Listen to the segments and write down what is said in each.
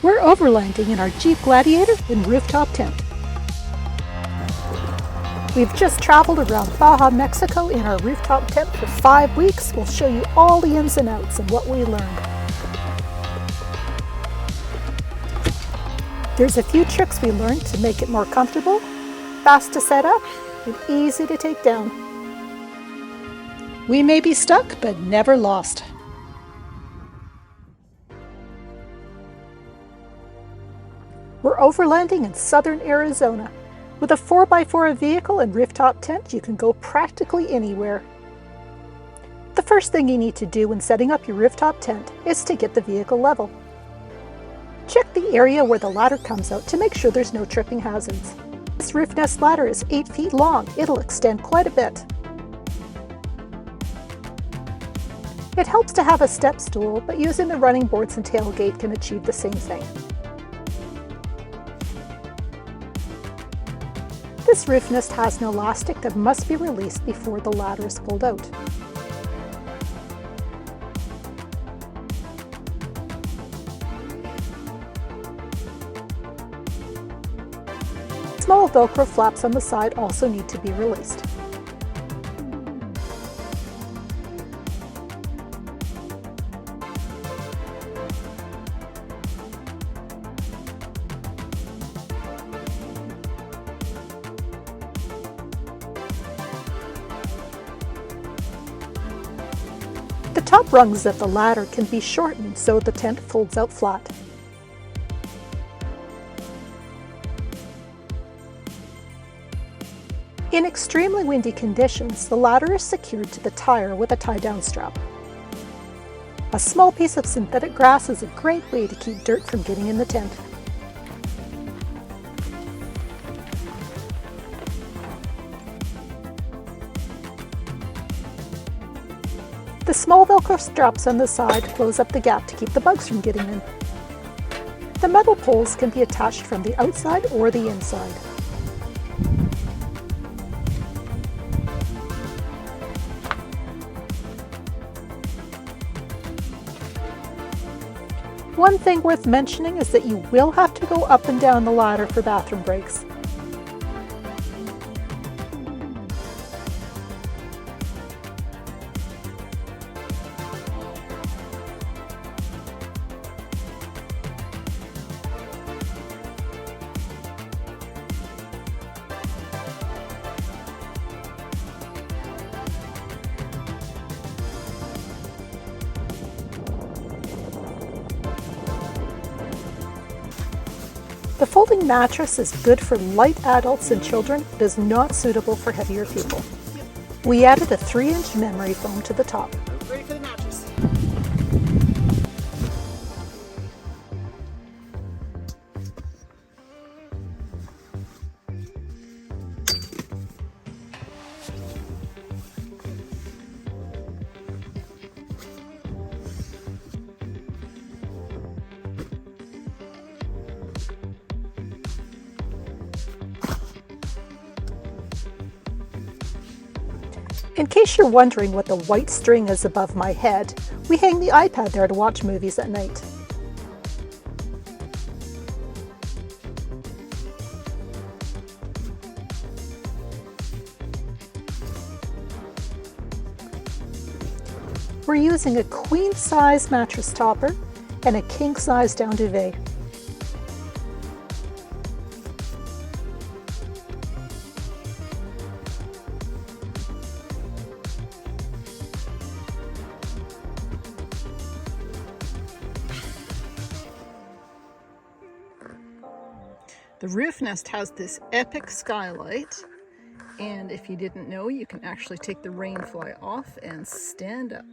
We're overlanding in our Jeep Gladiator and rooftop tent. We've just traveled around Baja, Mexico in our rooftop tent for 5 weeks. We'll show you all the ins and outs and what we learned. There's a few tricks we learned to make it more comfortable, fast to set up, and easy to take down. We may be stuck, but never lost. We're overlanding in southern Arizona. With a 4x4 vehicle and rooftop tent, you can go practically anywhere. The first thing you need to do when setting up your rooftop tent is to get the vehicle level. Check the area where the ladder comes out to make sure there's no tripping hazards. This RoofNest ladder is 8 feet long. It'll extend quite a bit. It helps to have a step stool, but using the running boards and tailgate can achieve the same thing. This RoofNest has an elastic that must be released before the ladder is pulled out. Small Velcro flaps on the side also need to be released. The top rungs of the ladder can be shortened so the tent folds out flat. In extremely windy conditions, the ladder is secured to the tire with a tie-down strap. A small piece of synthetic grass is a great way to keep dirt from getting in the tent. The small Velcro straps on the side close up the gap to keep the bugs from getting in. The metal poles can be attached from the outside or the inside. One thing worth mentioning is that you will have to go up and down the ladder for bathroom breaks. The folding mattress is good for light adults and children, but is not suitable for heavier people. We added a 3-inch memory foam to the top. Ready for the mattress. In case you're wondering what the white string is above my head, we hang the iPad there to watch movies at night. We're using a queen-size mattress topper and a king-size down duvet. The RoofNest has this epic skylight, and if you didn't know, you can actually take the rain fly off and stand up.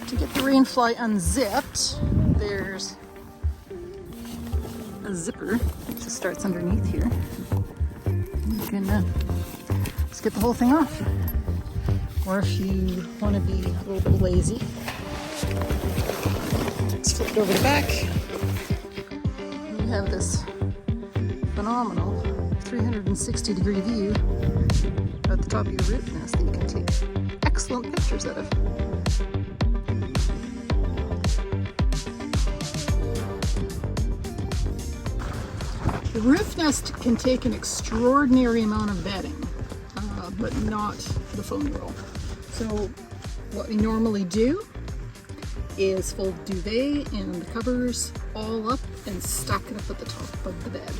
To get the rain fly unzipped, there's a zipper that just starts underneath here. You can just get the whole thing off. Or if you want to be a little bit lazy, just flip it over the back. You have this phenomenal 360-degree view at the top of your roof nest that you can take excellent pictures out of. The roof nest can take an extraordinary amount of bedding, but not the foamy roll. So what we normally do is fold duvet and the covers all up and stack it up at the top of the bed.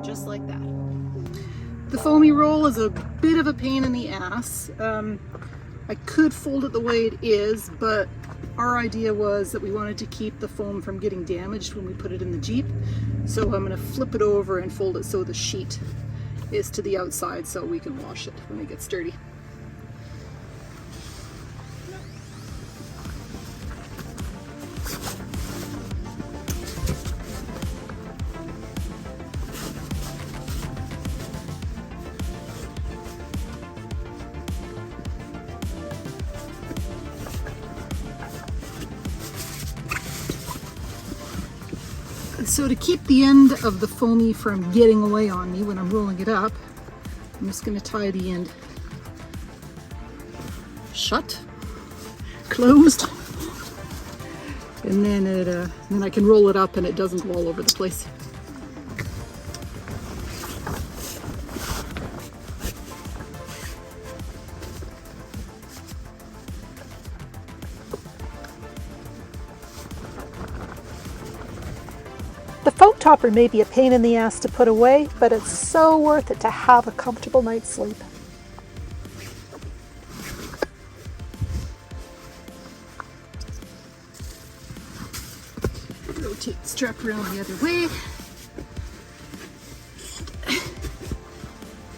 Just like that. The foamy roll is a bit of a pain in the ass. I could fold it the way it is, but our idea was that we wanted to keep the foam from getting damaged when we put it in the Jeep. So I'm going to flip it over and fold it so the sheet is to the outside so we can wash it when it gets dirty. So to keep the end of the foamy from getting away on me when I'm rolling it up, I'm just going to tie the end shut, closed, and then I can roll it up and it doesn't go all over the place. The foam topper may be a pain in the ass to put away, but it's so worth it to have a comfortable night's sleep. Rotate the strap around the other way.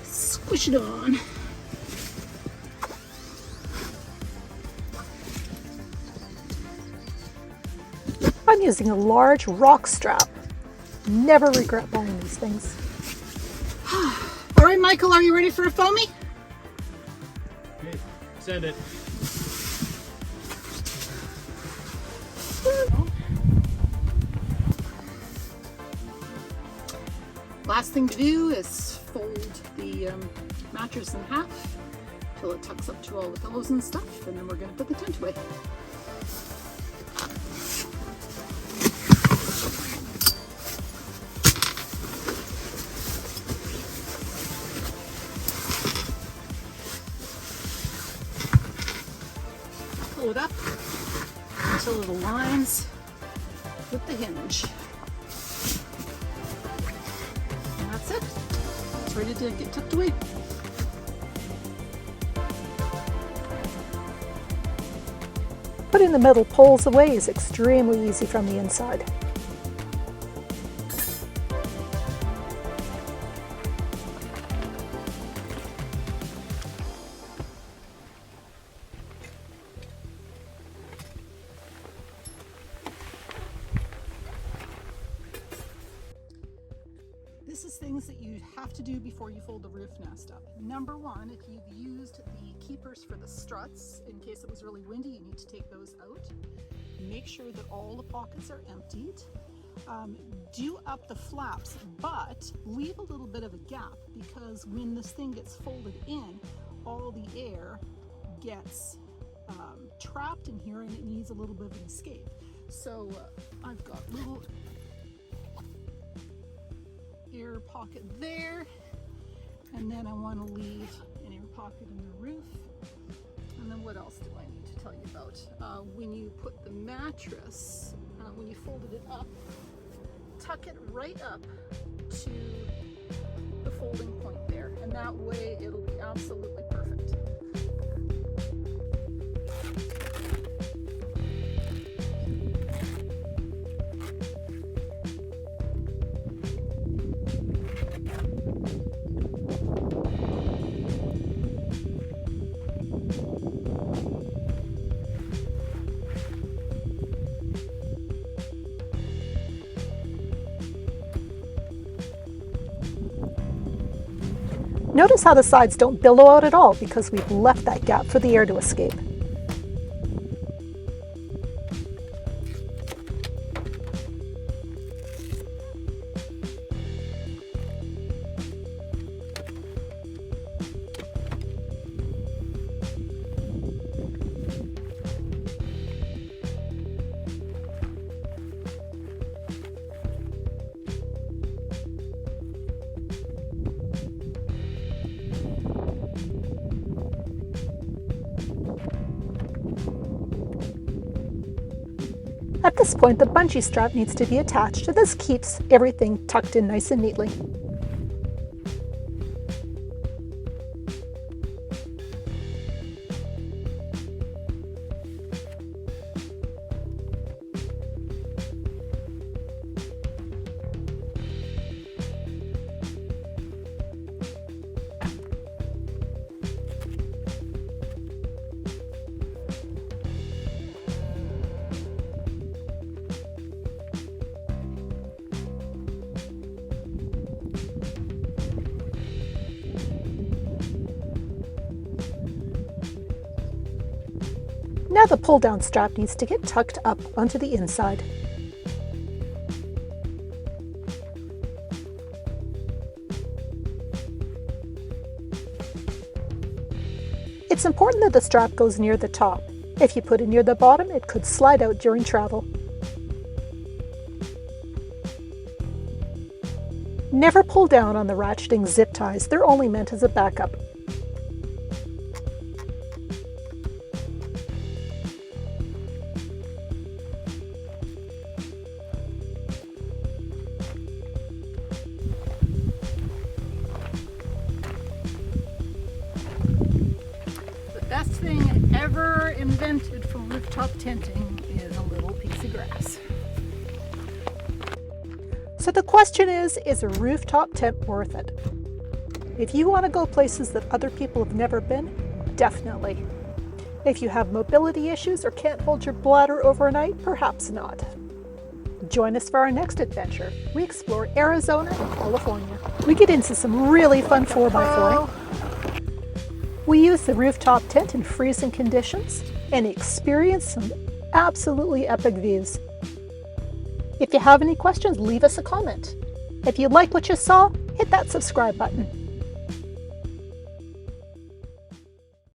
Squish it on. I'm using a large rock strap. Never regret buying these things. All right, Michael, are you ready for a foamy? Okay, send it. Last thing to do is fold the mattress in half till it tucks up to all the pillows and stuff, and then we're going to put the tent away. Pull it up until it aligns with the hinge. And that's it. It's ready to get tucked away. Putting the metal poles away is extremely easy from the inside. This is things that you have to do before you fold the roof nest up. Number one, if you've used the keepers for the struts, in case it was really windy, you need to take those out. Make sure that all the pockets are emptied. Do up the flaps, but leave a little bit of a gap, because when this thing gets folded in, all the air gets trapped in here and it needs a little bit of an escape. So I've got little air pocket there, and then I want to leave an air pocket in the roof. And then what else do I need to tell you about? When you put the mattress, when you folded it up, tuck it right up to the folding point there, and that way it'll be absolutely perfect. Notice how the sides don't billow out at all because we've left that gap for the air to escape. At this point, the bungee strap needs to be attached, and this keeps everything tucked in nice and neatly. Now the pull-down strap needs to get tucked up onto the inside. It's important that the strap goes near the top. If you put it near the bottom, it could slide out during travel. Never pull down on the ratcheting zip ties. They're only meant as a backup. Best thing ever invented for rooftop tenting is a little piece of grass. So the question is a rooftop tent worth it? If you want to go places that other people have never been, definitely. If you have mobility issues or can't hold your bladder overnight, perhaps not. Join us for our next adventure. We explore Arizona and California. We get into some really fun 4x4. We use the rooftop tent in freezing conditions and experience some absolutely epic views. If you have any questions, leave us a comment. If you like what you saw, hit that subscribe button.